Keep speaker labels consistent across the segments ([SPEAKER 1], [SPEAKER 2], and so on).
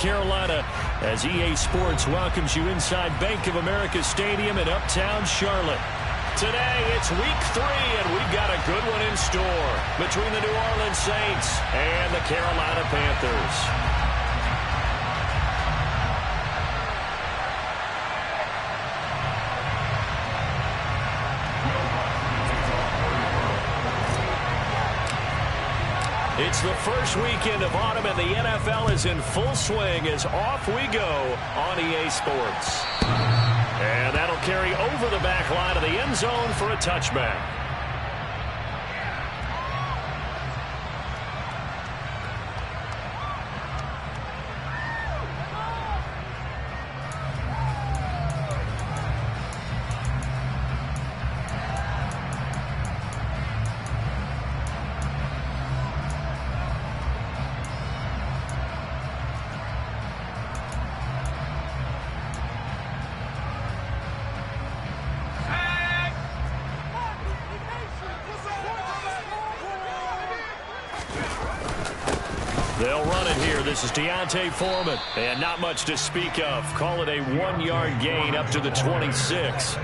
[SPEAKER 1] Carolina, as EA Sports welcomes you inside Bank of America Stadium in Uptown Charlotte. Today, it's week 3, and we've got a good one in store between the New Orleans Saints and the Carolina Panthers. It's the first weekend of autumn, and the NFL is in full swing as off we go on EA Sports. And that'll carry over the back line of the end zone for a touchback. They'll run it here. This is Deontay Foreman. And not much to speak of. Call it a 1-yard gain up to the 26.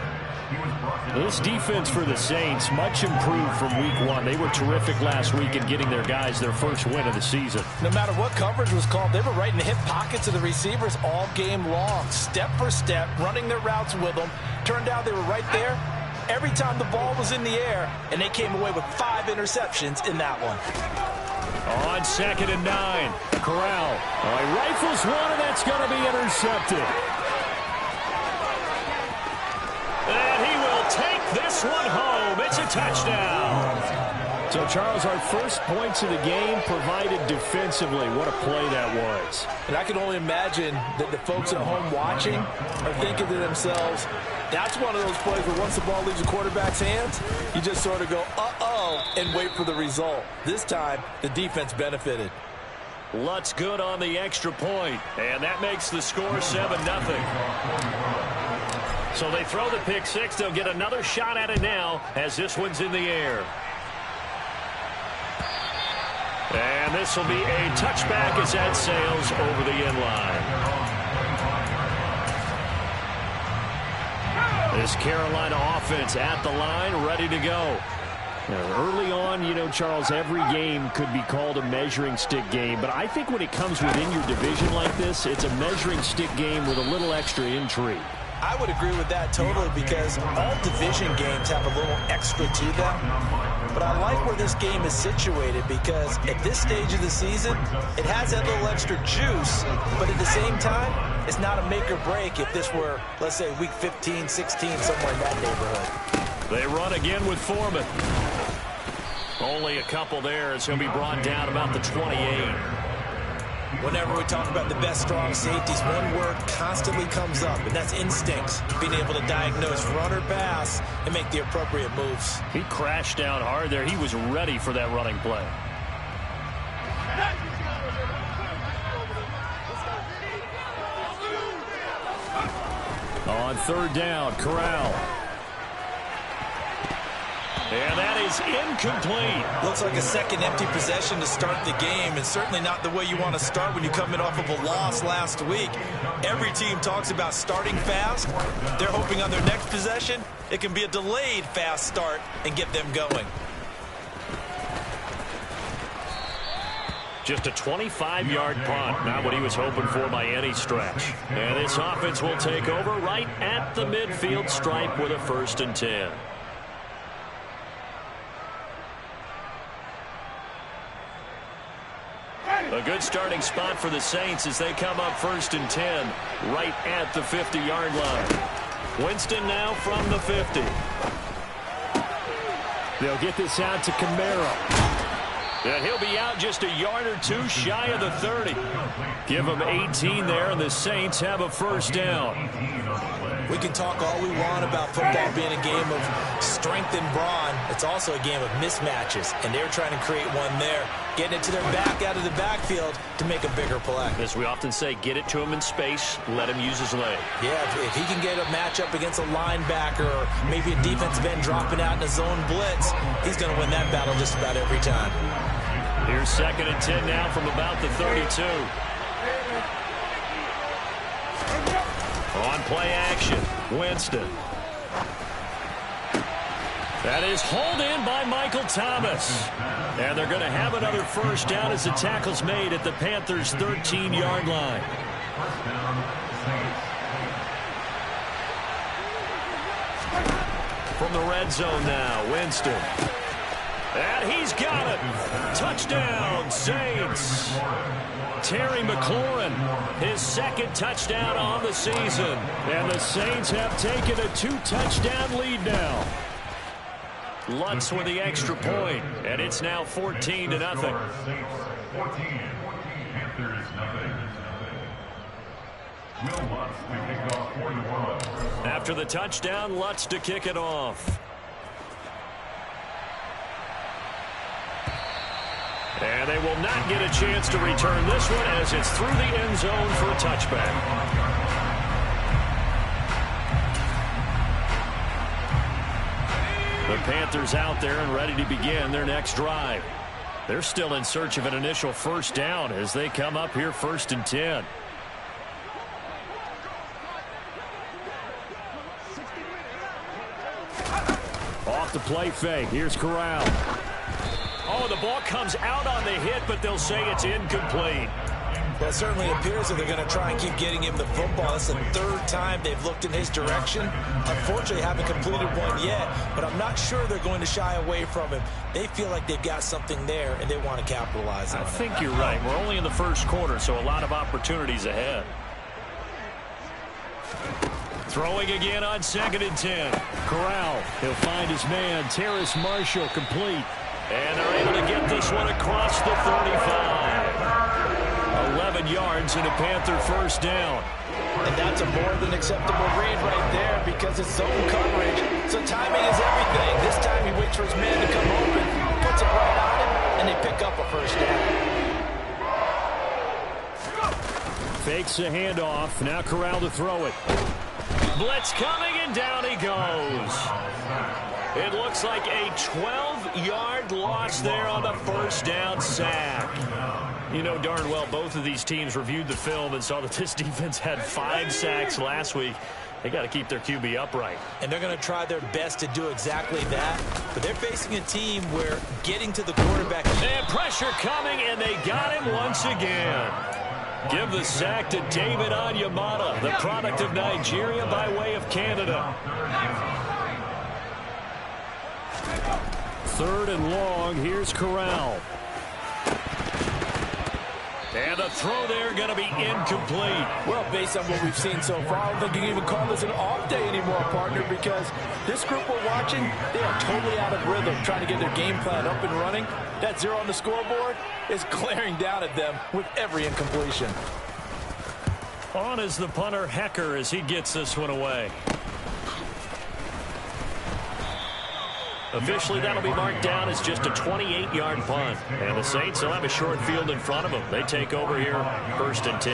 [SPEAKER 1] This defense for the Saints, much improved from week 1. They were terrific last week in getting their guys their first win of the season.
[SPEAKER 2] No matter what coverage was called, they were right in the hip pockets of the receivers all game long. Step for step, running their routes with them. Turned out they were right there every time the ball was in the air, and they came away with 5 interceptions in that one.
[SPEAKER 1] On 2nd and 9, Corral. Rifles one, and that's going to be intercepted. And he will take this one home. It's a touchdown. So, Charles, our first points of the game provided defensively. What a play that was.
[SPEAKER 2] And I can only imagine that the folks at home watching are thinking to themselves, that's one of those plays where once the ball leaves the quarterback's hands, you just sort of go, uh-oh, and wait for the result. This time, the defense benefited.
[SPEAKER 1] Lutz good on the extra point, and that makes the score 7-0. So they throw the pick six. They'll get another shot at it now as this one's in the air. And this will be a touchback as that sails over the end line. This Carolina offense at the line, ready to go. Now, early on, you know, Charles, every game could be called a measuring stick game. But I think when it comes within your division like this, it's a measuring stick game with a little extra intrigue.
[SPEAKER 2] I would agree with that totally, because all division games have a little extra to them. But I like where this game is situated, because at this stage of the season, it has that little extra juice. But at the same time, it's not a make or break if this were, let's say, week 15, 16, somewhere in that neighborhood.
[SPEAKER 1] They run again with Foreman. Only a couple there. It's going to be brought down about the 28.
[SPEAKER 2] Whenever we talk about the best strong safeties, one word constantly comes up, and that's instincts. Being able to diagnose run or pass and make the appropriate moves.
[SPEAKER 1] He crashed down hard there. He was ready for that running play. On 3rd down, Corral. And that is incomplete.
[SPEAKER 2] Looks like a second empty possession to start the game, and certainly not the way you want to start when you come in off of a loss last week. Every team talks about starting fast. They're hoping on their next possession, it can be a delayed fast start and get them going.
[SPEAKER 1] Just a 25-yard punt, not what he was hoping for by any stretch. And this offense will take over right at the midfield stripe with a 1st and 10. A good starting spot for the Saints as they come up 1st and 10 right at the 50-yard line. Winston now from the 50. They'll get this out to Camaro. And he'll be out just a yard or two shy of the 30. Give him 18 there, and the Saints have a 1st down.
[SPEAKER 2] We can talk all we want about football being a game of strength and brawn. It's also a game of mismatches, and they're trying to create one there. Getting it to their back out of the backfield to make a bigger play.
[SPEAKER 1] As we often say, get it to him in space, let him use his leg.
[SPEAKER 2] Yeah, if he can get a matchup against a linebacker or maybe a defensive end dropping out in a zone blitz, he's going to win that battle just about every time.
[SPEAKER 1] Here's 2nd and 10 now from about the 32. play action. Winston. That is hauled in by Michael Thomas. And they're going to have another first down as the tackle's made at the Panthers' 13-yard line. From the red zone now, Winston. And he's got it. Touchdown, Saints. Terry McLaurin, his second touchdown on the season. And the Saints have taken a 2-touchdown lead now. Lutz with the extra point, and it's now 14-0. After the touchdown, Lutz to kick it off. And they will not get a chance to return this one as it's through the end zone for a touchback. The Panthers out there and ready to begin their next drive. They're still in search of an initial first down as they come up here 1st and 10. Off the play fake. Here's Corral. Oh, the ball comes out on the hit, but they'll say it's incomplete.
[SPEAKER 2] Well, it certainly appears that they're going to try and keep getting him the football. It's the 3rd time they've looked in his direction. Unfortunately, haven't completed one yet, but I'm not sure they're going to shy away from him. They feel like they've got something there, and they want to capitalize on it.
[SPEAKER 1] I think you're right. We're only in the first quarter, so a lot of opportunities ahead. Throwing again on 2nd and 10. Corral, he'll find his man, Terrace Marshall, complete. And they're able to get this one across the 35. 11 yards and a Panther first down.
[SPEAKER 2] And that's a more than acceptable read right there because it's zone coverage. So timing is everything. This time he waits for his man to come open, puts it right on him, and they pick up a first down.
[SPEAKER 1] Fakes a handoff. Now Corral to throw it. Blitz coming, and down he goes. It looks like a 12-yard loss there on the first down sack. You know darn well both of these teams reviewed the film and saw that this defense had 5 sacks last week. They got to keep their QB upright. And they're going to try their best to do exactly that. But they're facing a team where getting to the quarterback. And pressure coming, and they got him once again. Give the sack to David Onyemata, the product of Nigeria by way of Canada. 3rd and long. Here's Corral. And the throw there going to be incomplete.
[SPEAKER 2] Well, based on what we've seen so far, I don't think you can even call this an off day anymore, partner, because this group we're watching, they are totally out of rhythm, trying to get their game plan up and running. That 0 on the scoreboard is glaring down at them with every incompletion.
[SPEAKER 1] On is the punter, Hecker, as he gets this one away. Officially, that'll be marked down as just a 28-yard punt. And the Saints will have a short field in front of them. They take over here 1st and 10.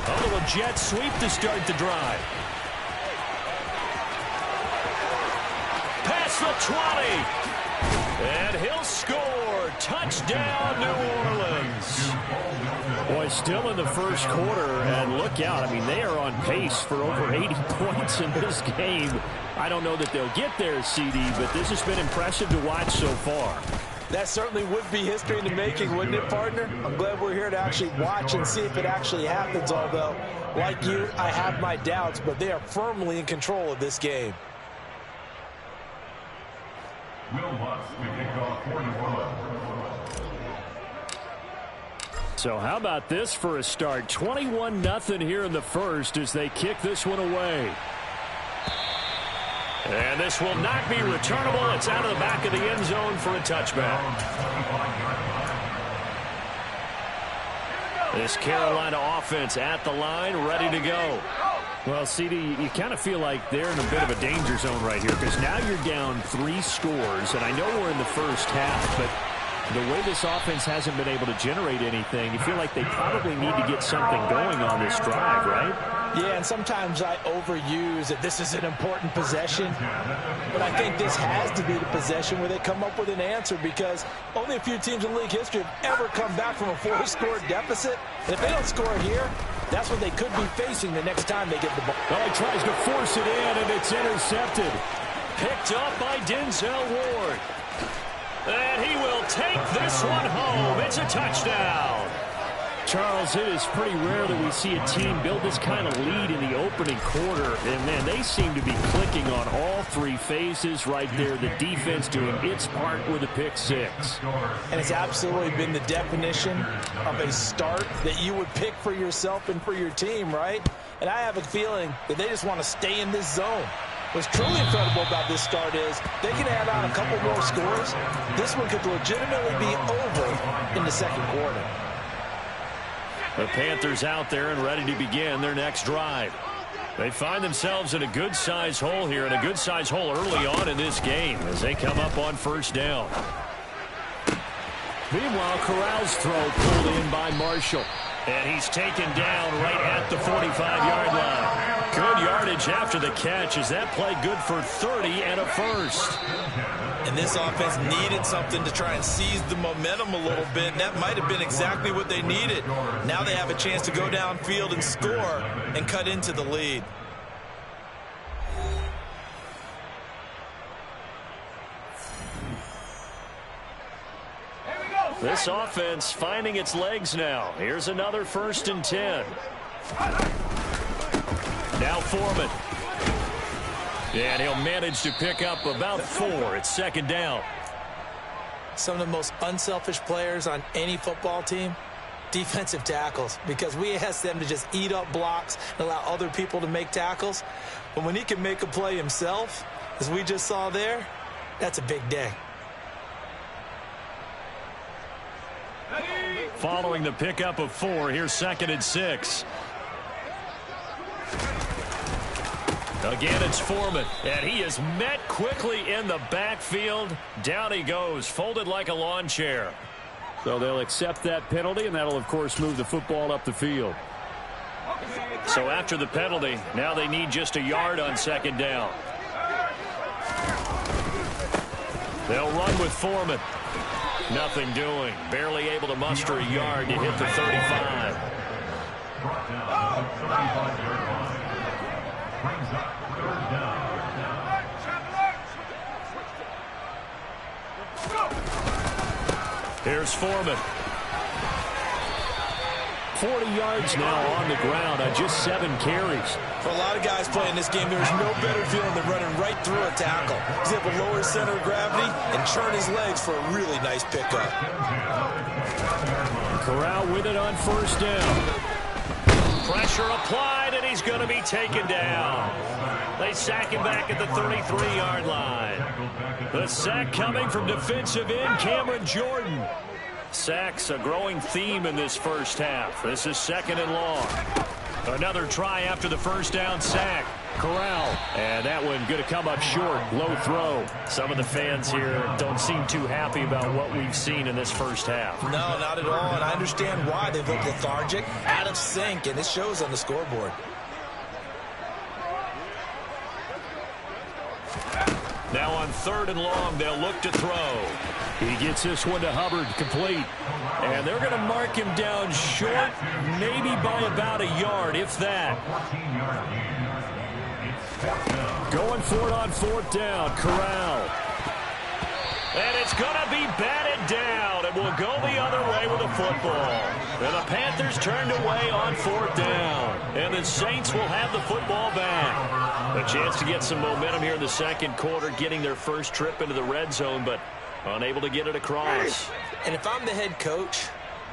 [SPEAKER 1] A little jet sweep to start the drive. Past the 20. And he'll score. Touchdown, New Orleans. Boy, still in the first quarter, and look out. I mean, they are on pace for over 80 points in this game. I don't know that they'll get there, CD, but this has been impressive to watch so far.
[SPEAKER 2] That certainly would be history in the making, wouldn't it, partner? I'm glad we're here to actually watch and see if it actually happens, although, like you, I have my doubts, but they are firmly in control of this game.
[SPEAKER 1] So how about this for a start? 21-0 here in the first as they kick this one away. And this will not be returnable. It's out of the back of the end zone for a touchback. This Carolina offense at the line, ready to go. Well, CD, you kind of feel like they're in a bit of a danger zone right here because now you're down 3 scores, and I know we're in the first half, but the way this offense hasn't been able to generate anything, you feel like they probably need to get something going on this drive, right?
[SPEAKER 2] Yeah, and sometimes I overuse that this is an important possession, but I think this has to be the possession where they come up with an answer, because only a few teams in league history have ever come back from a 4-score deficit. And if they don't score here, that's what they could be facing the next time they get the ball.
[SPEAKER 1] Well, he tries to force it in, and it's intercepted. Picked up by Denzel Ward. And he will take this one home. It's a touchdown. Charles, it is pretty rare that we see a team build this kind of lead in the opening quarter. And, man, they seem to be clicking on all three phases right there. The defense doing its part with a pick six.
[SPEAKER 2] And it's absolutely been the definition of a start that you would pick for yourself and for your team, right? And I have a feeling that they just want to stay in this zone. What's truly incredible about this start is they can add on a couple more scores. This one could legitimately be over in the second quarter.
[SPEAKER 1] The Panthers out there and ready to begin their next drive. They find themselves in a good-sized hole here, and a good-sized hole early on in this game as they come up on first down. Meanwhile, Corral's throw pulled in by Marshall. And he's taken down right at the 45-yard line. Good yardage after the catch as that play good for 30 and a first.
[SPEAKER 2] And this offense needed something to try and seize the momentum a little bit, and that might have been exactly what they needed. Now they have a chance to go downfield and score and cut into the lead.
[SPEAKER 1] This offense finding its legs now. Here's another 1st and 10. Now Foreman. And he'll manage to pick up about 4. It's 2nd down.
[SPEAKER 2] Some of the most unselfish players on any football team, defensive tackles, because we ask them to just eat up blocks and allow other people to make tackles. But when he can make a play himself, as we just saw there, that's a big day.
[SPEAKER 1] Following the pickup of 4, here's 2nd and 6. Again, it's Foreman, and he is met quickly in the backfield. Down he goes, folded like a lawn chair. So they'll accept that penalty, and that'll, of course, move the football up the field. So after the penalty, now they need just a yard on 2nd down. They'll run with Foreman. Nothing doing. Barely able to muster a yard to hit the 35. Here's Foreman. 40 yards now on the ground on just 7 carries.
[SPEAKER 2] For a lot of guys playing this game, there's no better feeling than running right through a tackle. He's able to lower his center of gravity and churn his legs for a really nice pickup.
[SPEAKER 1] Corral with it on 1st down. Pressure applied, and he's going to be taken down. They sack him back at the 33-yard line. The sack coming from defensive end Cameron Jordan. Sacks a growing theme in this first half. This is 2nd and long. Another try after the 1st down sack. Corral. And that one going to come up short. Low throw. Some of the fans here don't seem too happy about what we've seen in this first half.
[SPEAKER 2] No, not at all. And I understand why. They've looked lethargic, out of sync, and it shows on the scoreboard.
[SPEAKER 1] Now on 3rd and long, they'll look to throw. He gets this one to Hubbard, complete. And they're going to mark him down short, maybe by about a yard, if that. Going for it on 4th down, Corral. And it's going to be batted down, and will go the other way with the football. And the Panthers turned away on 4th down. And the Saints will have the football back. A chance to get some momentum here in the second quarter, getting their first trip into the red zone, but unable to get it across.
[SPEAKER 2] And if I'm the head coach,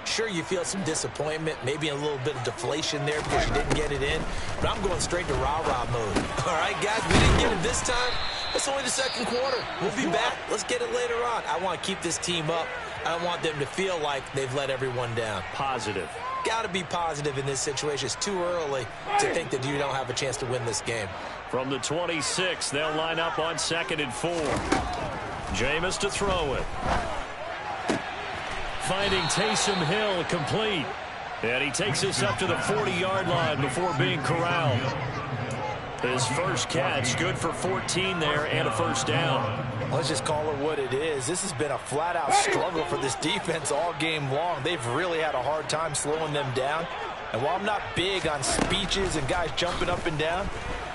[SPEAKER 2] sure, you feel some disappointment, maybe a little bit of deflation there because you didn't get it in, but I'm going straight to rah-rah mode. All right, guys, we didn't get it this time. It's only the second quarter. We'll be back. Let's get it later on. I want to keep this team up. I don't want them to feel like they've let everyone down.
[SPEAKER 1] Positive.
[SPEAKER 2] Got to be positive in this situation. It's too early to think that you don't have a chance to win this game.
[SPEAKER 1] From the 26, they'll line up on 2nd and 4. Jameis to throw it. Finding Taysom Hill complete. And he takes this up to the 40-yard line before being corralled. His first catch, good for 14 there and a first down.
[SPEAKER 2] Let's just call it what it is. This has been a flat-out struggle for this defense all game long. They've really had a hard time slowing them down. And while I'm not big on speeches and guys jumping up and down,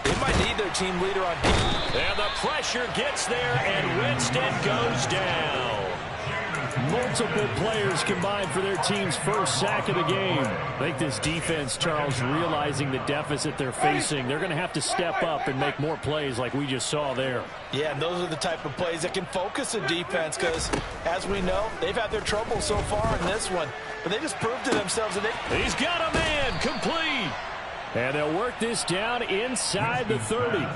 [SPEAKER 2] they might need their team leader on defense.
[SPEAKER 1] And the pressure gets there, and Winston goes down. Multiple players combined for their team's first sack of the game. I think this defense, Charles, realizing the deficit they're facing, they're going to have to step up and make more plays like we just saw there.
[SPEAKER 2] Yeah, and those are the type of plays that can focus a defense because, as we know, they've had their trouble so far in this one. But they just proved to themselves that they...
[SPEAKER 1] He's got a man, complete. And they'll work this down inside the 30.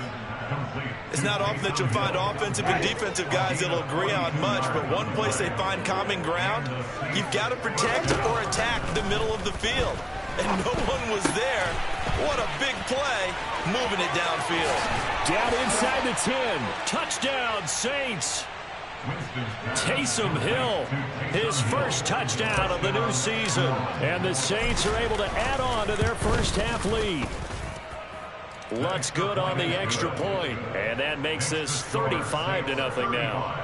[SPEAKER 3] It's not often that you'll find offensive and defensive guys that'll agree on much, but one place they find common ground, you've got to protect or attack the middle of the field. And no one was there. What a big play, moving it downfield.
[SPEAKER 1] Down inside the 10. Touchdown, Saints. Taysom Hill, his first touchdown of the new season. And the Saints are able to add on to their first half lead. Lutz good on the extra point, and that makes this 35-0 now.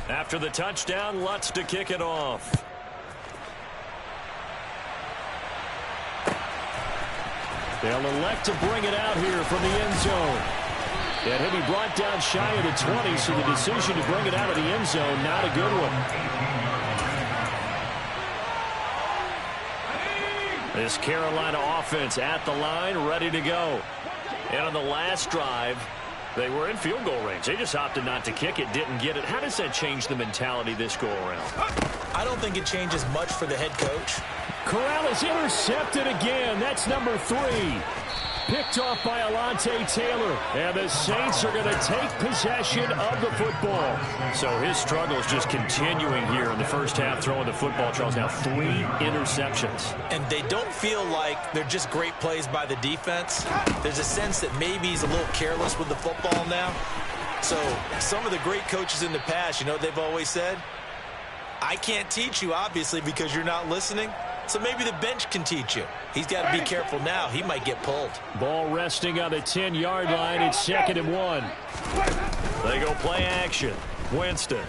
[SPEAKER 1] After the touchdown, Lutz to kick it off. They'll elect to bring it out here from the end zone. And he'll be brought down shy of the 20, so the decision to bring it out of the end zone, not a good one. This Carolina offense at the line, ready to go. And on the last drive, they were in field goal range. They just opted not to kick it, didn't get it. How does that change the mentality this go-around?
[SPEAKER 2] I don't think it changes much for the head coach.
[SPEAKER 1] Corral is intercepted again. That's number 3. Picked off by Alontae Taylor. And the Saints are going to take possession of the football. So his struggle is just continuing here in the first half, throwing the football. Charles, now 3 interceptions.
[SPEAKER 2] And they don't feel like they're just great plays by the defense. There's a sense that maybe he's a little careless with the football now. So some of the great coaches in the past, you know what they've always said? I can't teach you, obviously, because you're not listening. So maybe the bench can teach you. He's got to be careful now. He might get pulled.
[SPEAKER 1] Ball resting on the 10-yard line. It's 2nd and 1. They go play action. Winston.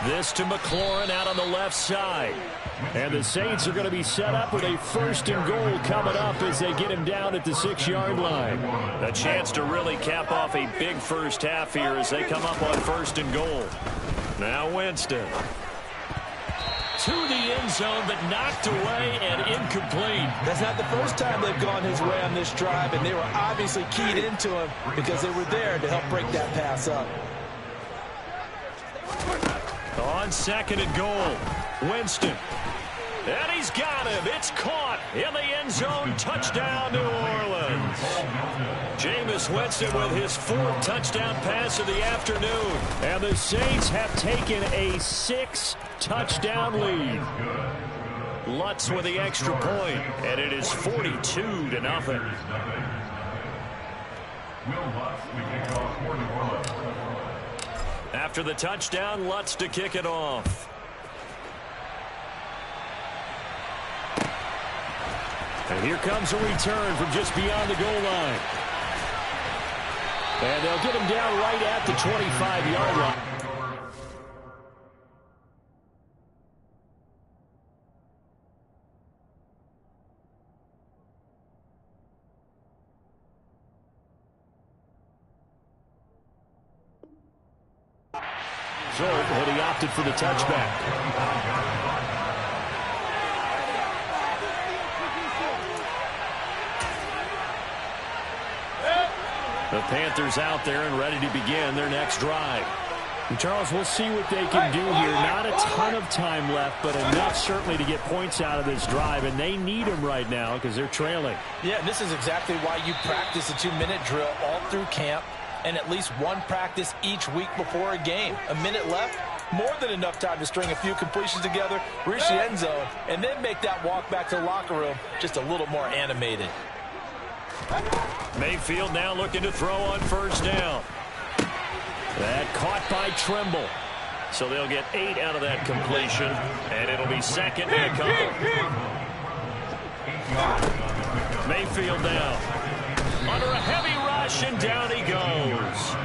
[SPEAKER 1] This to McLaurin out on the left side. And the Saints are going to be set up with a 1st and goal coming up as they get him down at the 6-yard line. A chance to really cap off a big first half here as they come up on 1st and goal. Now Winston. To the end zone, but knocked away and incomplete.
[SPEAKER 2] That's not the first time they've gone his way on this drive, and they were obviously keyed into him because they were there to help break that pass up.
[SPEAKER 1] On 2nd and goal, Winston. And he's got him. It's caught in the end zone. Touchdown, New Orleans. Jameis Winston with his 4th touchdown pass of the afternoon. And the Saints have taken a 6-touchdown lead. Lutz with the extra point, and it is 42-0. After the touchdown, Lutz to kick it off. And here comes a return from just beyond the goal line. And they'll get him down right at the 25-yard line. So, but he opted for the touchback. The Panthers out there and ready to begin their next drive. And Charles, we'll see what they can do here. Not a ton of time left, but enough certainly to get points out of this drive, and they need them right now because they're trailing.
[SPEAKER 2] Yeah, and this is exactly why you practice a 2-minute drill all through camp and at least one practice each week before a game. A minute left, More than enough time to string a few completions together, reach the end zone, and then make that walk back to the locker room just a little more animated.
[SPEAKER 1] Mayfield now looking to throw on first down. That caught by Trimble. So they'll get 8 out of that completion, and it'll be second and a couple. Mayfield now. Under a heavy rush, and down he goes.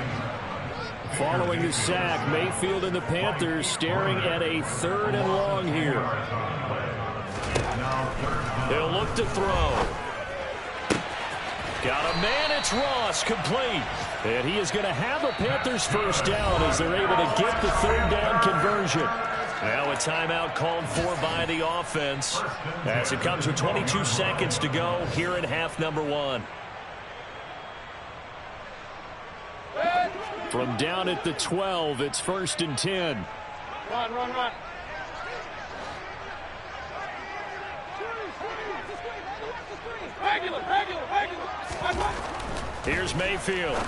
[SPEAKER 1] Following the sack, Mayfield and the Panthers staring at a 3rd and long here. They'll look to throw. Got a man, it's Ross, complete. And he is going to have a Panthers first down as they're able to get the 3rd down conversion. Now a timeout called for by the offense as it comes with 22 seconds to go here in half number 1. From down at the 12, it's 1st and 10.
[SPEAKER 4] Run. Regular.
[SPEAKER 1] Here's Mayfield.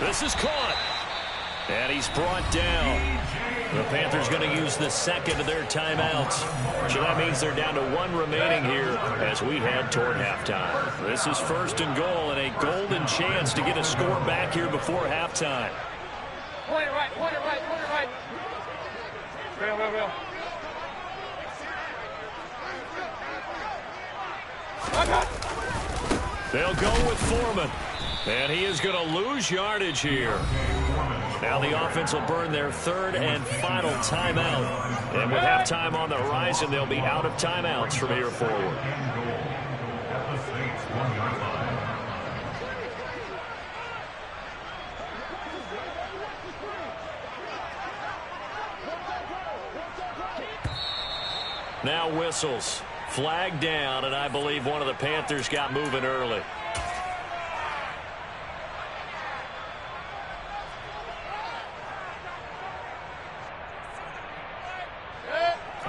[SPEAKER 1] This is caught. And he's brought down. The Panthers going to use the second of their timeouts. So that means they're down to 1 remaining here as we head toward halftime. This is 1st and goal and a golden chance to get a score back here before halftime.
[SPEAKER 4] Point it right. Real.
[SPEAKER 1] They'll go with Foreman. And he is going to lose yardage here. Now the offense will burn their 3rd and final timeout. And with halftime on the horizon, they'll be out of timeouts from here forward. Now whistles. Flag down, and I believe one of the Panthers got moving early.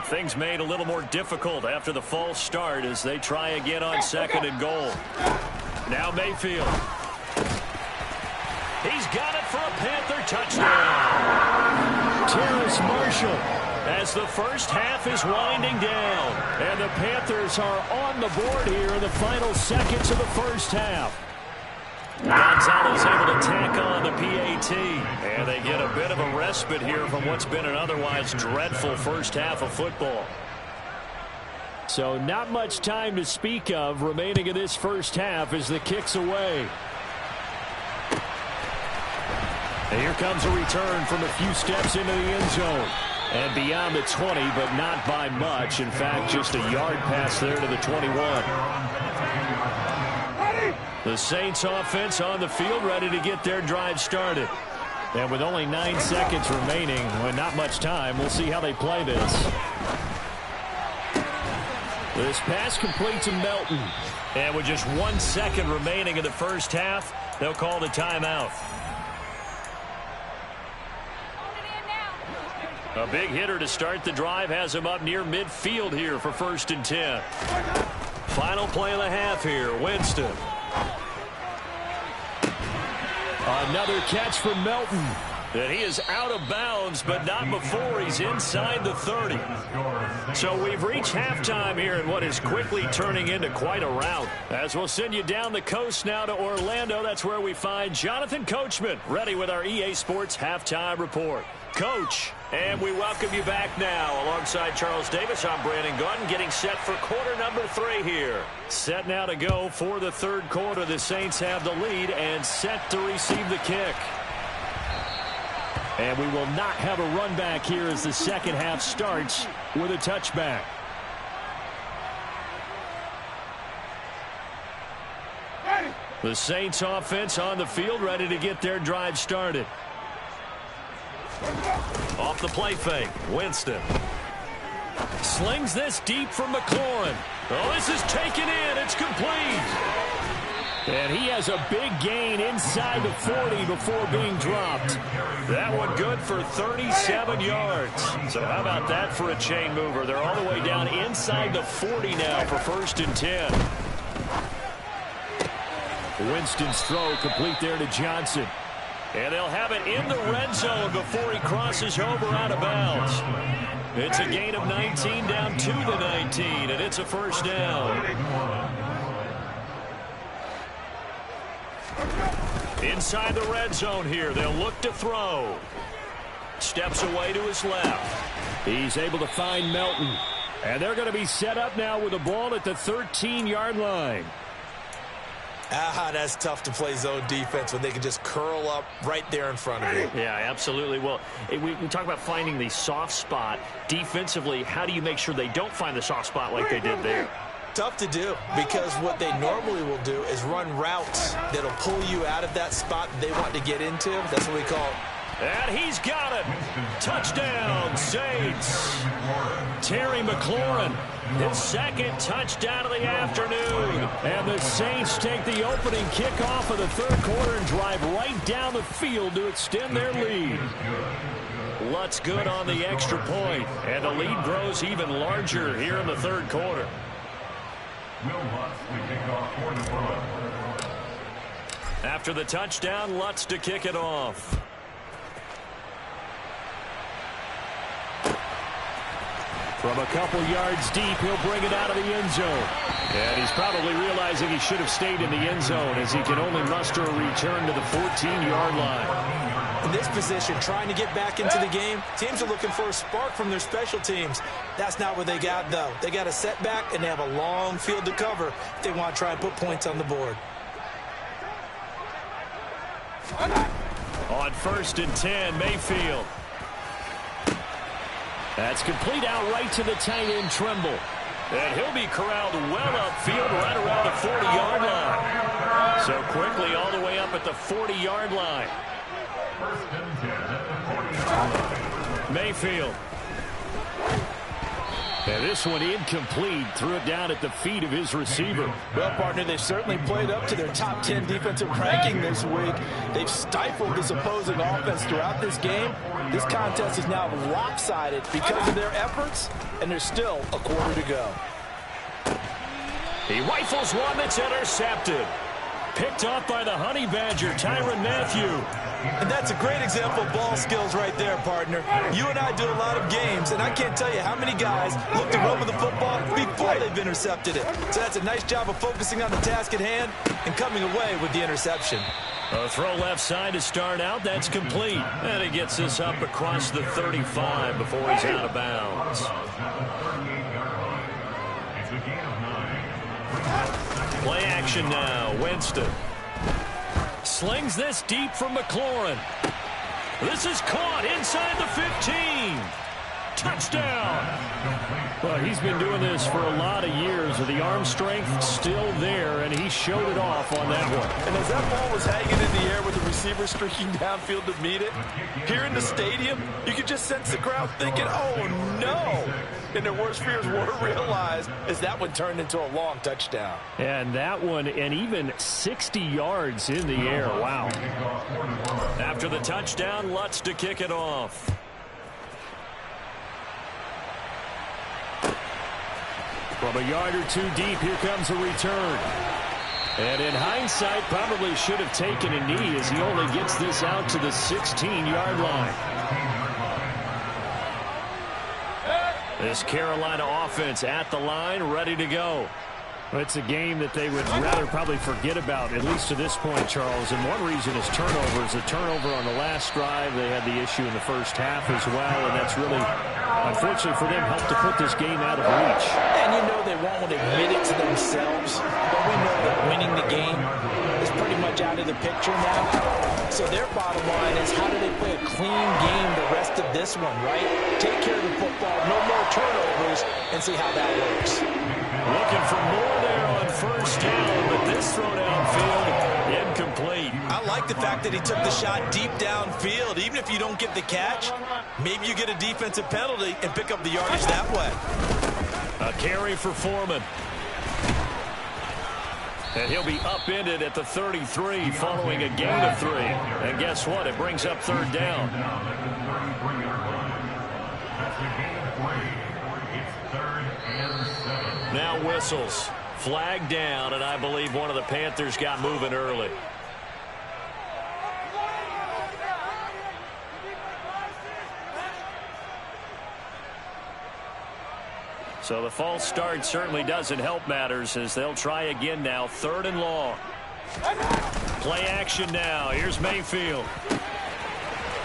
[SPEAKER 1] Things made a little more difficult after the false start as they try again on 2nd and goal. Now Mayfield. He's got it for a Panther touchdown. Terrace Marshall as the first half is winding down. And the Panthers are on the board here in the final seconds of the first half. Gonzalez able to tack on the PAT. And they get a bit of a respite here from what's been an otherwise dreadful first half of football. So not much time to speak of remaining in this first half as the kick's away. And here comes a return from a few steps into the end zone. And beyond the 20, but not by much. In fact, just a yard pass there to the 21. The Saints offense on the field ready to get their drive started. And with only 9 seconds remaining, and not much time, we'll see how they play this. This pass complete to Melton. And with just 1 second remaining in the first half, they'll call the timeout. A big hitter to start the drive has him up near midfield here for 1st and 10. Final play of the half here, Winston. Another catch from Melton. And he is out of bounds, but not before he's inside the 30. So we've reached halftime here in what is quickly turning into quite a rout. As we'll send you down the coast now to Orlando, that's where we find Jonathan Coachman ready with our EA Sports Halftime Report. Coach, and we welcome you back now. Alongside Charles Davis, I'm Brandon Gordon, getting set for quarter number 3 here. Set now to go for the 3rd quarter. The Saints have the lead and set to receive the kick. And we will not have a run back here as the second half starts with a touchback. The Saints offense on the field ready to get their drive started. Off the play fake, Winston. Slings this deep from McLaurin. Oh, this is taken in. It's complete. And he has a big gain inside the 40 before being dropped. That one good for 37 yards. So how about that for a chain mover? They're all the way down inside the 40 now for 1st and 10. Winston's throw complete there to Johnson. And they'll have it in the red zone before he crosses over out of bounds. It's a gain of 19 down to the 19, and it's a first down. Inside the red zone here, they'll look to throw. Steps away to his left. He's able to find Melton. And they're going to be set up now with the ball at the 13-yard line.
[SPEAKER 2] That's tough to play zone defense when they can just curl up right there in front of you.
[SPEAKER 1] Yeah, absolutely. Well, we talk about finding the soft spot. Defensively, how do you make sure they don't find the soft spot like they did there?
[SPEAKER 2] Tough to do, because what they normally will do is run routes that'll pull you out of that spot they want to get into. That's what we call it.
[SPEAKER 1] And he's got it. Touchdown, Saints. Terry McLaurin, his second touchdown of the afternoon. And the Saints take the opening kickoff of the third quarter and drive right down the field to extend their lead. Lutz good on the extra point, and the lead grows even larger here in the third quarter. After the touchdown, Lutz to kick it off. From a couple yards deep, he'll bring it out of the end zone. And he's probably realizing he should have stayed in the end zone, as he can only muster a return to the 14-yard line.
[SPEAKER 2] In this position, trying to get back into the game, teams are looking for a spark from their special teams. That's not what they got, though. They got a setback, and they have a long field to cover if they want to try and put points on the board.
[SPEAKER 1] On 1st and 10, Mayfield. That's complete out right to the tight end, Tremble. And he'll be corralled well upfield right around the 40-yard line. So quickly all the way up at the 40-yard line. Mayfield. And this one incomplete. Threw it down at the feet of his receiver.
[SPEAKER 2] Well, partner, they've certainly played up to their top 10 defensive ranking this week. They've stifled this opposing offense throughout this game. This contest is now lopsided because of their efforts, and there's still a quarter to go.
[SPEAKER 1] He rifles one that's intercepted. Picked off by the Honey Badger, Tyrann Mathieu.
[SPEAKER 2] And that's a great example of ball skills right there, partner. You and I do a lot of games, and I can't tell you how many guys look to run with the football before they've intercepted it. So that's a nice job of focusing on the task at hand and coming away with the interception.
[SPEAKER 1] A throw left side to start out. That's complete. And he gets this up across the 35 before he's out of bounds. Play action now. Winston slings this deep from McLaurin. This is caught inside the 15. Touchdown. Well, he's been doing this for a lot of years with the arm strength still there, and he showed it off on that one.
[SPEAKER 2] And as that ball was hanging in the air with the receiver streaking downfield to meet it, here in the stadium, you could just sense the crowd thinking, oh, no. And their worst fears were realized as that one turned into a long touchdown.
[SPEAKER 1] And that one, and even 60 yards in the air. Wow. After the touchdown, Lutz to kick it off. From a yard or two deep, here comes a return. And in hindsight, probably should have taken a knee as he only gets this out to the 16-yard line. This Carolina offense at the line, ready to go. It's a game that they would rather probably forget about, at least to this point, Charles. And one reason is turnovers. A turnover on the last drive. They had the issue in the first half as well, and that's really, unfortunately for them, helped to put this game out of reach.
[SPEAKER 2] And you know they won't admit it to themselves, but we know that winning the game is pretty much out of the picture now. So their bottom line is, how do they play a clean game the rest of this one, right? Take care of the football, no more turnovers, and see how that works.
[SPEAKER 1] Looking for more there on first down, but this throw downfield, incomplete.
[SPEAKER 3] I like the fact that he took the shot deep downfield. Even if you don't get the catch, maybe you get a defensive penalty and pick up the yardage that way.
[SPEAKER 1] A carry for Foreman. And he'll be upended at the 33 following a gain of 3. And guess what? It brings up third down. Now whistles. Flag down, and I believe one of the Panthers got moving early. So the false start certainly doesn't help matters as they'll try again now. 3rd and long. Play action now. Here's Mayfield.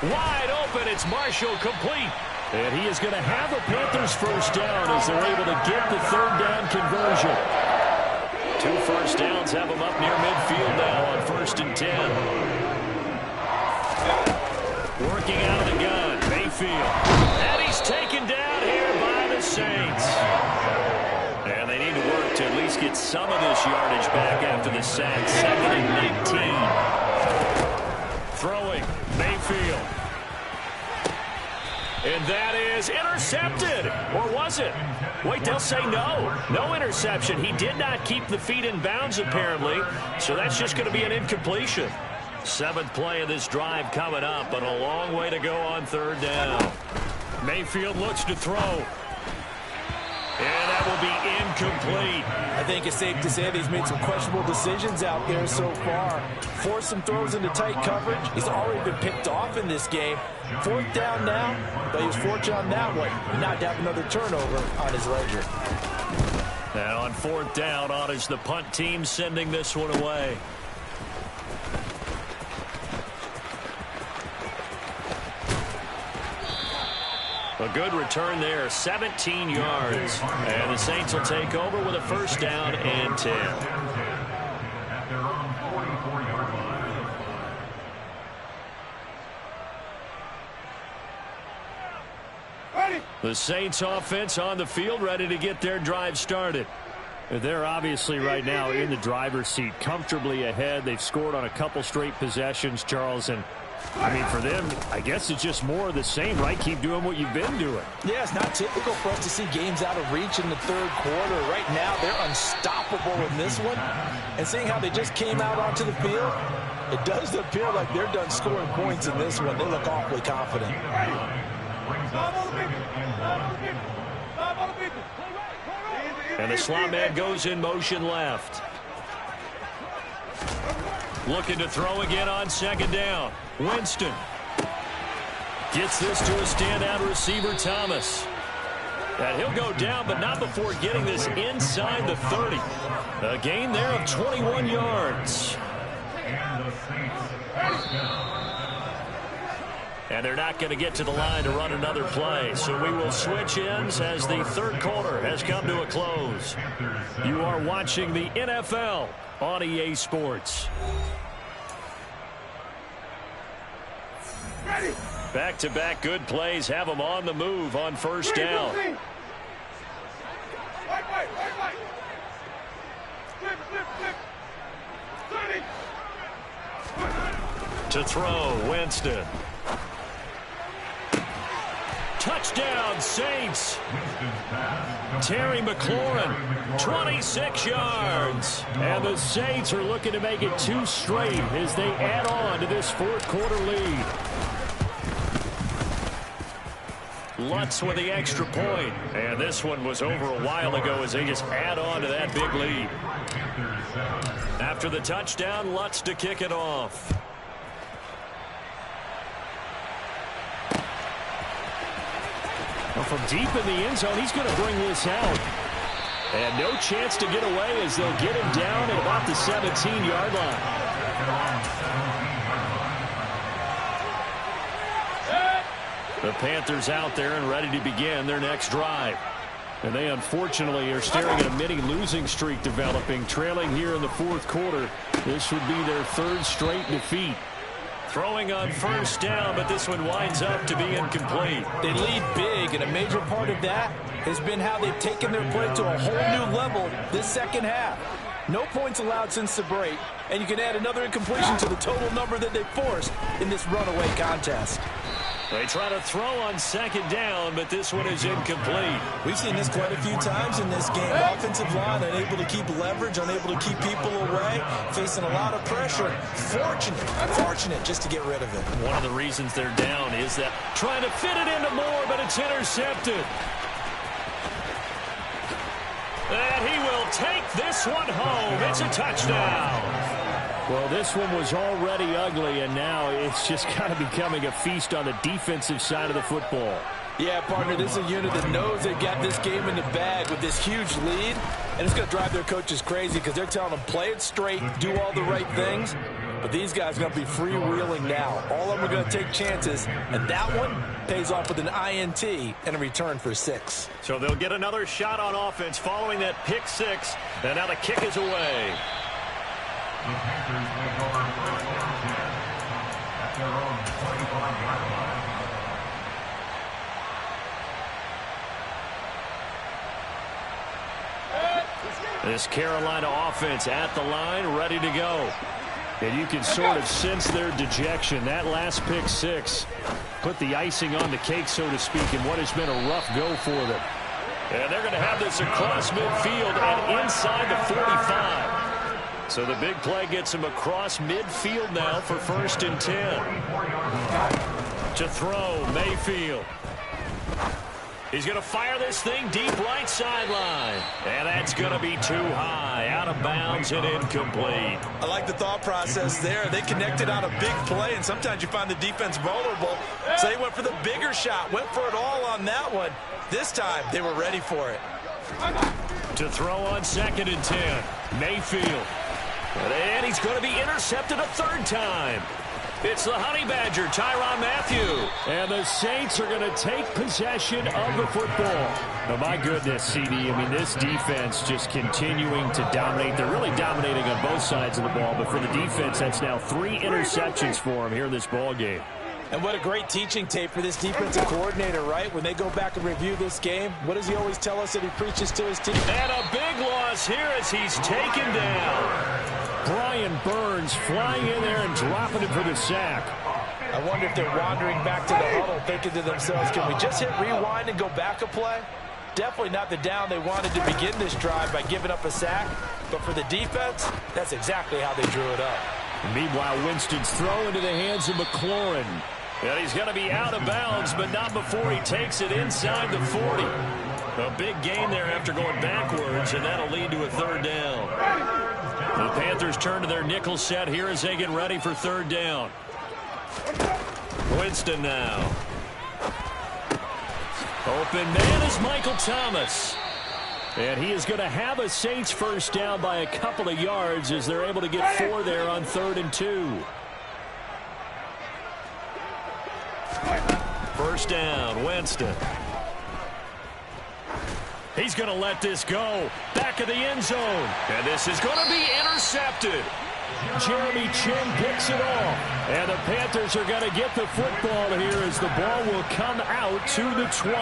[SPEAKER 1] Wide open. It's Marshall complete. And he is going to have a Panthers first down as they're able to get the 3rd down conversion. 2 first downs have them up near midfield now on 1st and 10. Working out of the gun. Mayfield. And he's taken down here by the Saints. And they need to work to at least get some of this yardage back after the sack. 2nd and 19. Throwing. Mayfield. And that is intercepted. Or was it? Wait, they'll say no. No interception. He did not keep the feet in bounds, apparently. So that's just going to be an incompletion. 7th play of this drive coming up, but a long way to go on 3rd down. Mayfield looks to throw. And that will be incomplete.
[SPEAKER 2] I think it's safe to say that he's made some questionable decisions out there so far. Forced some throws into tight coverage. He's already been picked off in this game. 4th down now, but he was fortunate on that one not to have another turnover on his ledger.
[SPEAKER 1] And on 4th down, on is the punt team sending this one away. A good return there, 17 yards. And the Saints will take over with a first down and 10. The Saints offense on the field, ready to get their drive started. They're obviously right now in the driver's seat, comfortably ahead. They've scored on a couple straight possessions, Charles, and I mean, for them, I guess it's just more of the same, right? Keep doing what you've been doing.
[SPEAKER 2] Yeah, it's not typical for us to see games out of reach in the 3rd quarter. Right now, they're unstoppable in this one. And seeing how they just came out onto the field, it does appear like they're done scoring points in this one. They look awfully confident.
[SPEAKER 1] And the slot man goes in motion left. Looking to throw again on 2nd down. Winston gets this to a standout receiver, Thomas. And he'll go down, but not before getting this inside the 30. A gain there of 21 yards. And they're not going to get to the line to run another play. So we will switch ends as the 3rd quarter has come to a close. You are watching the NFL on EA Sports. Back-to-back good plays have them on the move on 1st down. To throw, Winston. Touchdown, Saints. Terry McLaurin, 26 yards. And the Saints are looking to make it 2 straight as they add on to this 4th quarter lead. Lutz with the extra point. And this one was over a while ago as they just add on to that big lead. After the touchdown, Lutz to kick it off. Well, from deep in the end zone, he's going to bring this out. And no chance to get away as they'll get him down at about the 17-yard line. The Panthers out there and ready to begin their next drive. And they unfortunately are staring at a mini losing streak developing, trailing here in the 4th quarter. This would be their 3rd straight defeat. Throwing on 1st down, but this one winds up to be incomplete.
[SPEAKER 2] They lead big, and a major part of that has been how they've taken their play to a whole new level this 2nd half. No points allowed since the break, and you can add another incompletion to the total number that they forced in this runaway contest.
[SPEAKER 1] They try to throw on 2nd down, but this one is incomplete.
[SPEAKER 3] We've seen this quite a few times in this game. Offensive line unable to keep leverage, unable to keep people away, facing a lot of pressure. Fortunate just to get rid of it.
[SPEAKER 1] One of the reasons they're down is that trying to fit it into Moore, but it's intercepted. And he will take this one home. It's a touchdown. Well, this one was already ugly, and now it's just kind of becoming a feast on the defensive side of the football.
[SPEAKER 2] Yeah, partner, this is a unit that knows they've got this game in the bag with this huge lead, and it's going to drive their coaches crazy because they're telling them play it straight, do all the right things, but these guys are going to be freewheeling now. All of them are going to take chances, and that one pays off with an INT and a return for 6.
[SPEAKER 1] So they'll get another shot on offense following that pick 6, and now the kick is away.
[SPEAKER 5] The Panthers take over first down at their own 45-yard line.
[SPEAKER 1] This Carolina offense at the line, ready to go. And you can sort of sense their dejection. That last pick 6 put the icing on the cake, so to speak, in what has been a rough go for them. And they're going to have this across midfield and inside the 45. So the big play gets him across midfield now for 1st and 10. To throw, Mayfield. He's going to fire this thing deep right sideline. And that's going to be too high. Out of bounds and incomplete.
[SPEAKER 3] I like the thought process there. They connected on a big play, and sometimes you find the defense vulnerable. So they went for the bigger shot, went for it all on that one. This time, they were ready for it.
[SPEAKER 1] To throw on 2nd and 10. Mayfield. And he's going to be intercepted a 3rd time. It's the Honey Badger, Tyrann Mathieu. And the Saints are going to take possession of the football. Oh, my goodness, CD. I mean, this defense just continuing to dominate. They're really dominating on both sides of the ball. But for the defense, that's now 3 interceptions for them here in this ball game.
[SPEAKER 2] And what a great teaching tape for this defensive coordinator, right? When they go back and review this game, what does he always tell us that he preaches to his team?
[SPEAKER 1] And a big loss here as he's taken down. Brian Burns flying in there and dropping it for the sack.
[SPEAKER 2] I wonder if they're wandering back to the huddle thinking to themselves, can we just hit rewind and go back a play? Definitely not the down they wanted to begin this drive by giving up a sack. But for the defense, that's exactly how they drew it up.
[SPEAKER 1] Meanwhile, Winston's throw into the hands of McLaurin. And he's going to be out of bounds, but not before he takes it inside the 40. A big gain there after going backwards, and that'll lead to a 3rd down. The Panthers turn to their nickel set here as they get ready for 3rd down. Winston now. Open man is Michael Thomas. And he is going to have a Saints 1st down by a couple of yards as they're able to get 4 there on 3rd and 2. 1st down, Winston. He's going to let this go. Back of the end zone. And this is going to be intercepted. Jeremy Chin picks it off. And the Panthers are going to get the football here as the ball will come out to the 20.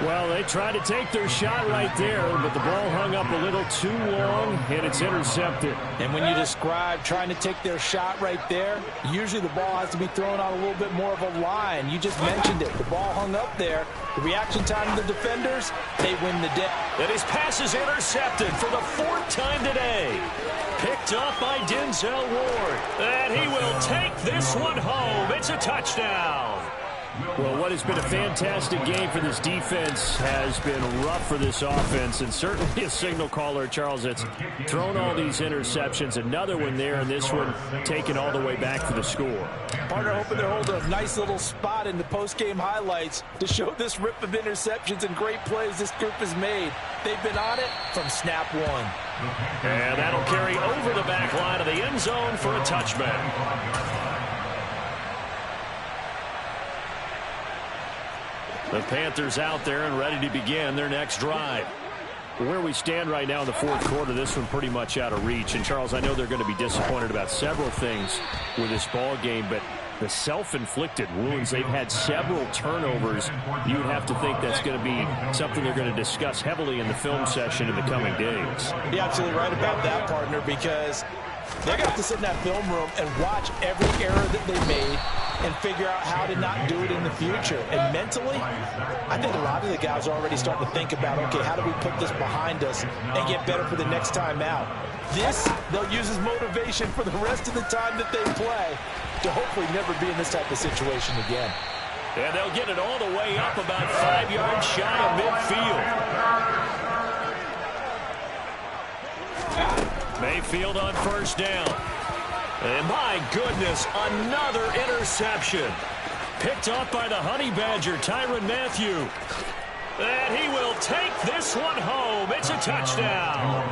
[SPEAKER 1] Well, they tried to take their shot right there, but the ball hung up a little too long, and it's intercepted.
[SPEAKER 2] And when you describe trying to take their shot right there, usually the ball has to be thrown on a little bit more of a line. You just mentioned it. The ball hung up there. The reaction time of the defenders, they win the day.
[SPEAKER 1] And his pass is intercepted for the 4th time today. Picked up by Denzel Ward. And he will take this one home. It's a touchdown. Well, what has been a fantastic game for this defense has been rough for this offense, and certainly a signal caller, Charles, that's thrown all these interceptions. Another one there, and this one taken all the way back for the score.
[SPEAKER 2] Partner hoping they're holding a nice little spot in the post-game highlights to show this rip of interceptions and great plays this group has made. They've been on it from snap 1.
[SPEAKER 1] And that'll carry over the back line of the end zone for a touchback. The Panthers out there and ready to begin their next drive. Where we stand right now in the 4th quarter, this one pretty much out of reach. And, Charles, I know they're going to be disappointed about several things with this ball game, but the self-inflicted wounds, they've had several turnovers. You would have to think that's going to be something they're going to discuss heavily in the film session in the coming days.
[SPEAKER 2] You're absolutely right about that, partner, because they're going to have to sit in that film room and watch every error that they made and figure out how to not do it in the future. And mentally, I think a lot of the guys are already starting to think about, okay, how do we put this behind us and get better for the next time out? This, they'll use as motivation for the rest of the time that they play to hopefully never be in this type of situation again.
[SPEAKER 1] And they'll get it all the way up about 5 yards shy of midfield. Mayfield on 1st down. And my goodness, another interception. Picked off by the Honey Badger, Tyrann Mathieu. And he will take this one home. It's a touchdown.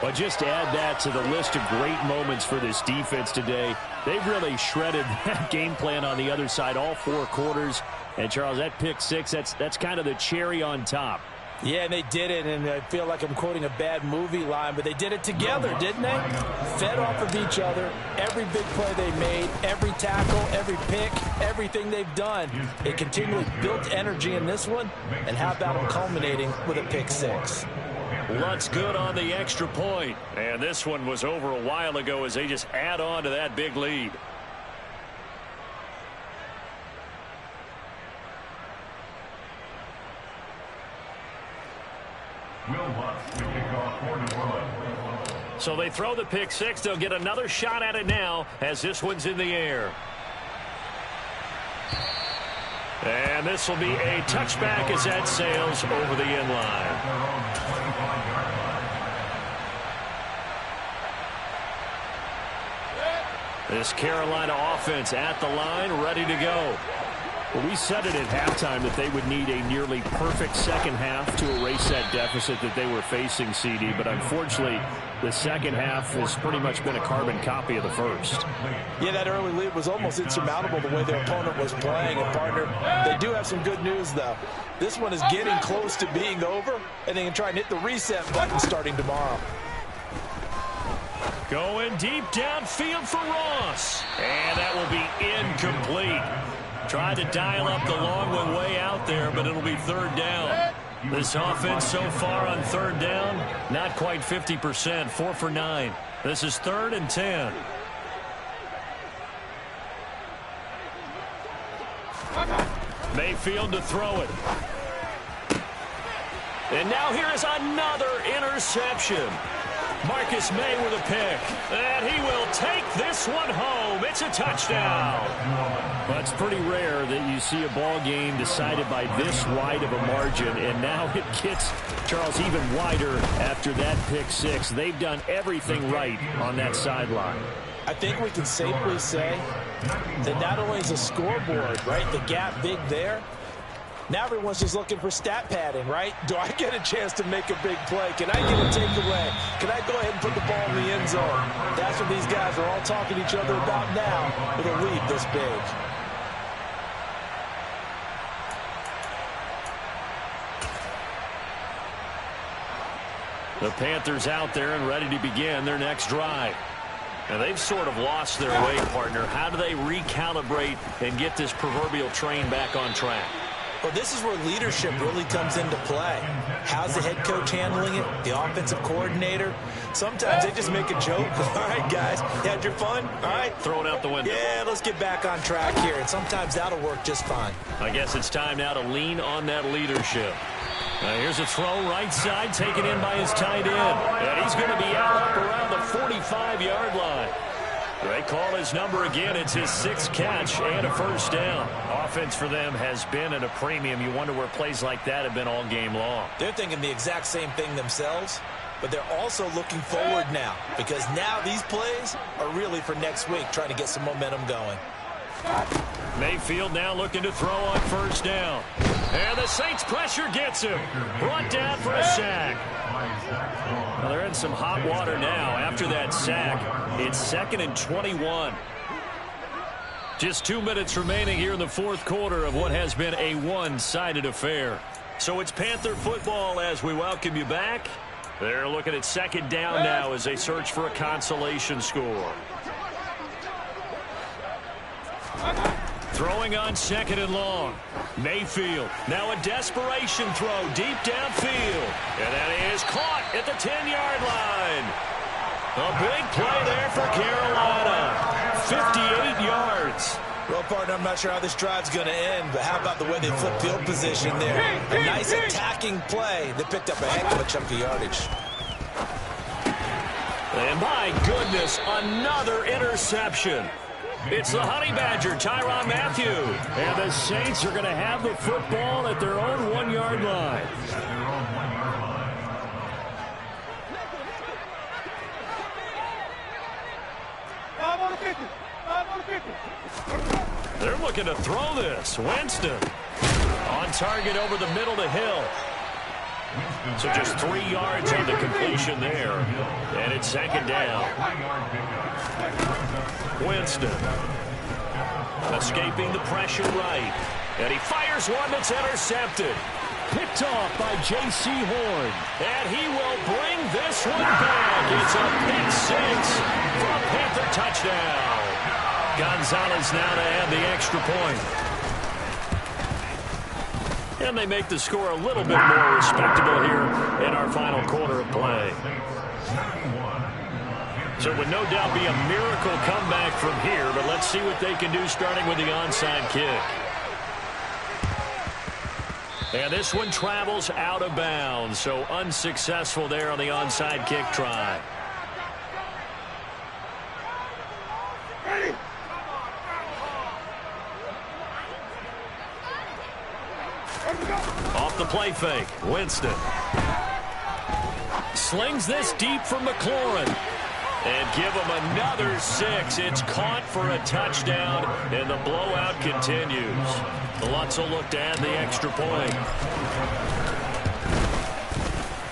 [SPEAKER 1] But just to add that to the list of great moments for this defense today, they've really shredded that game plan on the other side all 4 quarters. And, Charles, that pick 6, that's kind of the cherry on top.
[SPEAKER 2] Yeah, and they did it, and I feel like I'm quoting a bad movie line, but they did it together, didn't they? Fed off of each other, every big play they made, every tackle, every pick, everything they've done. They continually built energy in this one, and how about them culminating with a pick 6?
[SPEAKER 1] Lutz good on the extra point, and this one was over a while ago as they just add on to that big lead. So they throw the pick 6. They'll get another shot at it now as this one's in the air. And this will be a touchback as that sails over the end line. This Carolina offense at the line, ready to go. Well, we said it at halftime that they would need a nearly perfect second half to erase that deficit that they were facing, CD. But unfortunately, the second half has pretty much been a carbon copy of the first.
[SPEAKER 2] Yeah, that early lead was almost insurmountable the way their opponent was playing. And, partner, they do have some good news, though. This one is getting close to being over, and they can try and hit the reset button starting tomorrow.
[SPEAKER 1] Going deep downfield for Ross. And that will be incomplete. Tried to dial up the long one way out there, but it'll be third down. This offense so far on third down, not quite 50%, 4 for 9. This is 3rd and 10. Mayfield to throw it. And now here is another interception. Marcus May with a pick. And he will take this one home. It's a touchdown. Well, it's pretty rare that you see a ball game decided by this wide of a margin. And now it gets, Charles, even wider after that pick 6. They've done everything right on that sideline.
[SPEAKER 2] I think we can safely say that not only is the scoreboard, right, the gap big there, now everyone's just looking for stat padding, right? Do I get a chance to make a big play? Can I get a takeaway? Can I go ahead and put the ball in the end zone? That's what these guys are all talking to each other about now with a lead this big.
[SPEAKER 1] The Panthers out there and ready to begin their next drive. And they've sort of lost their way, partner. How do they recalibrate and get this proverbial train back on track?
[SPEAKER 2] Well, this is where leadership really comes into play. How's the head coach handling it? The offensive coordinator? Sometimes they just make a joke. All right, guys, you had your fun? All right.
[SPEAKER 1] Throw it out the window.
[SPEAKER 2] Yeah, let's get back on track here. And sometimes that'll work just fine.
[SPEAKER 1] I guess it's time now to lean on that leadership. Here's a throw right side, taken in by his tight end. And he's going to be out up around the 45-yard line. They call his number again. It's his 6th catch and a first down. Offense for them has been at a premium. You wonder where plays like that have been all game long.
[SPEAKER 2] They're thinking the exact same thing themselves, but they're also looking forward now because now these plays are really for next week, trying to get some momentum going.
[SPEAKER 1] Mayfield now looking to throw on first down. And the Saints pressure gets him. Brought down for a sack. Well, they're in some hot water now after that sack. It's 2nd and 21. Just 2 minutes remaining here in the 4th quarter of what has been a one-sided affair. So it's Panther football as we welcome you back. They're looking at 2nd down now as they search for a consolation score. Throwing on 2nd and long. Mayfield. Now a desperation throw deep downfield. And that is caught at the 10-yard line. A big play there for Carolina. 58 yards.
[SPEAKER 2] Well, partner, I'm not sure how this drive's going to end, but how about the way they flip field position there? A nice attacking play. They picked up a heck of a chunk of yardage.
[SPEAKER 1] And my goodness, another interception. It's the Honey Badger, Tyrann Mathieu. And the Saints are going to have the football at their own 1-yard line.
[SPEAKER 4] I'm on the 50.
[SPEAKER 1] They're looking to throw this. Winston on target over the middle to Hill. So just 3 yards on the completion there. And it's second down. Winston escaping the pressure right. And he fires one that's intercepted. Picked off by J.C. Horn. And he will bring this one back. It's a pick six for a Panther touchdown. Gonzalez now to add the extra point. And they make the score a little bit more respectable here in our final quarter of play. So it would no doubt be a miracle comeback from here, but let's see what they can do starting with the onside kick. And this one travels out of bounds, so unsuccessful there on the onside kick try. Off the play fake, Winston slings this deep from McLaurin. And give him another 6. It's caught for a touchdown, and the blowout continues. Lutz will look to add the extra point.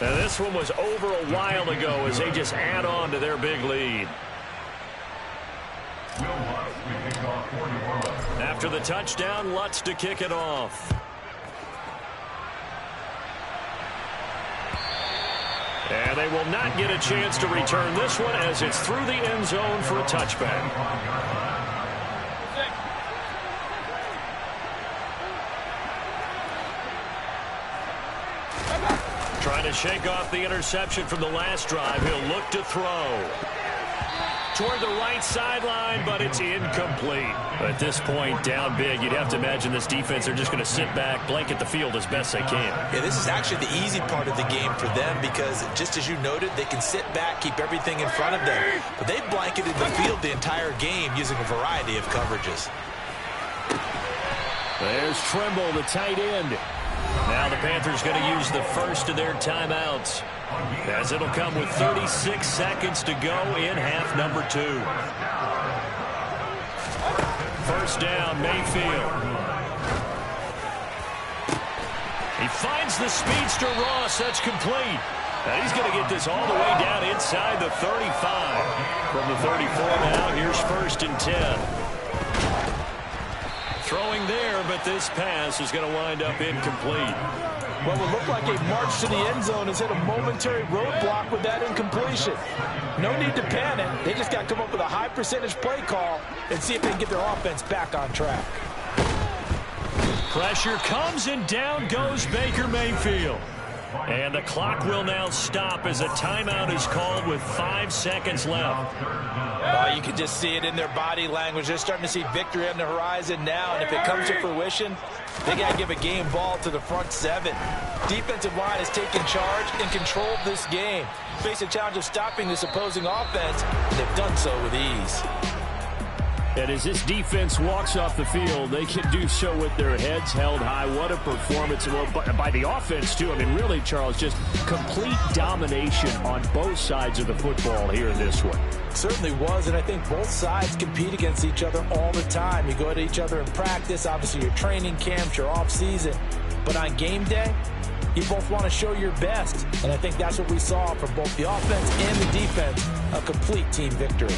[SPEAKER 1] Now this one was over a while ago as they just add on to their big lead. After the touchdown, Lutz to kick it off. And they will not get a chance to return this one as it's through the end zone for a touchback. Trying to shake off the interception from the last drive. He'll look to throw toward the right sideline, but it's incomplete. At this point, down big, you'd have to imagine this defense are just going to sit back, blanket the field as best they can.
[SPEAKER 2] Yeah, this is actually the easy part of the game for them because, just as you noted, they can sit back, keep everything in front of them. But they've blanketed the field the entire game using a variety of coverages.
[SPEAKER 1] There's Trimble, the tight end. Now the Panthers going to use the first of their timeouts, as it'll come with 36 seconds to go in half number 2. First down, Mayfield. He finds the speedster Ross. That's complete. And he's going to get this all the way down inside the 35. From the 34 now, here's first and 10. Throwing there, but this pass is going to wind up incomplete.
[SPEAKER 2] What would look like a march to the end zone has hit a momentary roadblock with that incompletion. No need to panic. They just got to come up with a high percentage play call and see if they can get their offense back on track.
[SPEAKER 1] Pressure comes and down goes Baker Mayfield. And the clock will now stop as a timeout is called with 5 seconds left.
[SPEAKER 2] You can just see it in their body language. They're starting to see victory on the horizon now, and if it comes to fruition, they got to give a game ball to the front 7. Defensive line has taken charge and controlled this game. Face a challenge of stopping this opposing offense, and they've done so with ease.
[SPEAKER 1] And as this defense walks off the field, they can do so with their heads held high. What a performance by the offense, too. I mean, really, Charles, just complete domination on both sides of the football here in this one.
[SPEAKER 2] Certainly was, and I think both sides compete against each other all the time. You go at each other in practice, obviously your training camps, your off-season. But on game day, you both want to show your best. And I think that's what we saw from both the offense and the defense, a complete team victory.